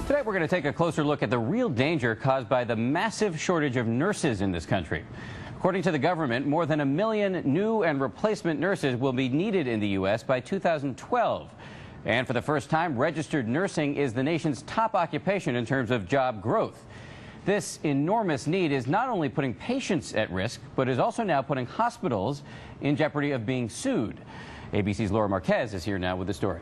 Today we're going to take a closer look at the real danger caused by the massive shortage of nurses in this country. According to the government, more than 1 million new and replacement nurses will be needed in the U.S. by 2012. And for the first time, registered nursing is the nation's top occupation in terms of job growth. This enormous need is not only putting patients at risk, but is also now putting hospitals in jeopardy of being sued. ABC's Laura Marquez is here now with the story.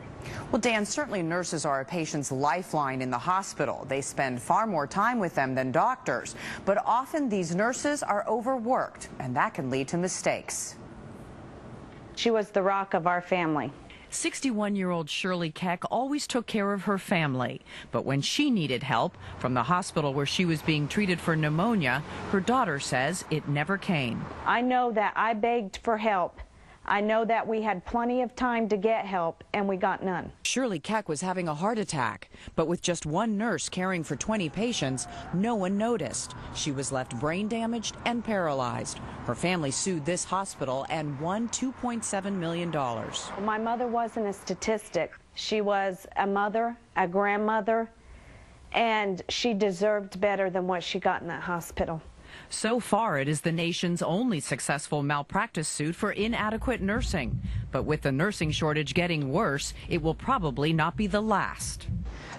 Well, Dan, certainly nurses are a patient's lifeline in the hospital. They spend far more time with them than doctors. But often these nurses are overworked, and that can lead to mistakes. She was the rock of our family. 61-year-old Shirley Keck always took care of her family. But when she needed help from the hospital where she was being treated for pneumonia, her daughter says it never came. I know that I begged for help. I know that we had plenty of time to get help, and we got none. Shirley Keck was having a heart attack, but with just one nurse caring for 20 patients, no one noticed. She was left brain damaged and paralyzed. Her family sued this hospital and won $2.7 million. My mother wasn't a statistic. She was a mother, a grandmother, and she deserved better than what she got in that hospital. So far, it is the nation's only successful malpractice suit for inadequate nursing. But with the nursing shortage getting worse, it will probably not be the last.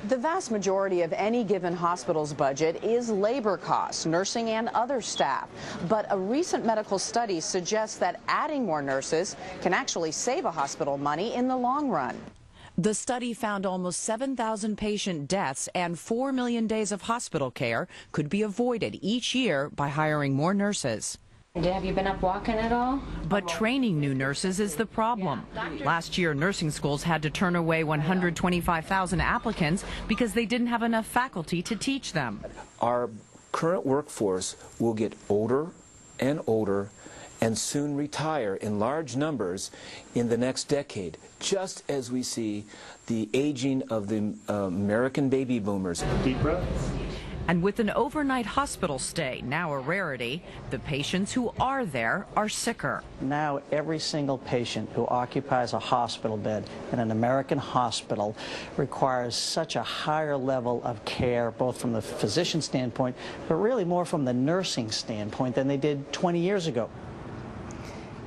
The vast majority of any given hospital's budget is labor costs, nursing and other staff. But a recent medical study suggests that adding more nurses can actually save a hospital money in the long run. The study found almost 7,000 patient deaths and 4 million days of hospital care could be avoided each year by hiring more nurses. Have you been up walking at all? But training new nurses is the problem. Last year, nursing schools had to turn away 125,000 applicants because they didn't have enough faculty to teach them. Our current workforce will get older and older and soon retire in large numbers in the next decade, just as we see the aging of the American baby boomers. Deep breath. And with an overnight hospital stay now a rarity, the patients who are there are sicker. Now every single patient who occupies a hospital bed in an American hospital requires such a higher level of care, both from the physician standpoint, but really more from the nursing standpoint than they did 20 years ago.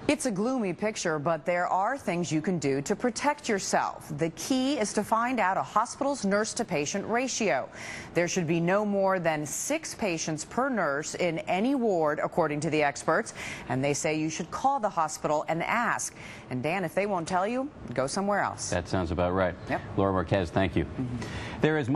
It's a gloomy picture, but there are things you can do to protect yourself. The key is to find out a hospital's nurse-to-patient ratio. There should be no more than 6 patients per nurse in any ward, according to the experts. And they say you should call the hospital and ask. And Dan, if they won't tell you, go somewhere else. That sounds about right. Yep. Laura Marquez, thank you. There is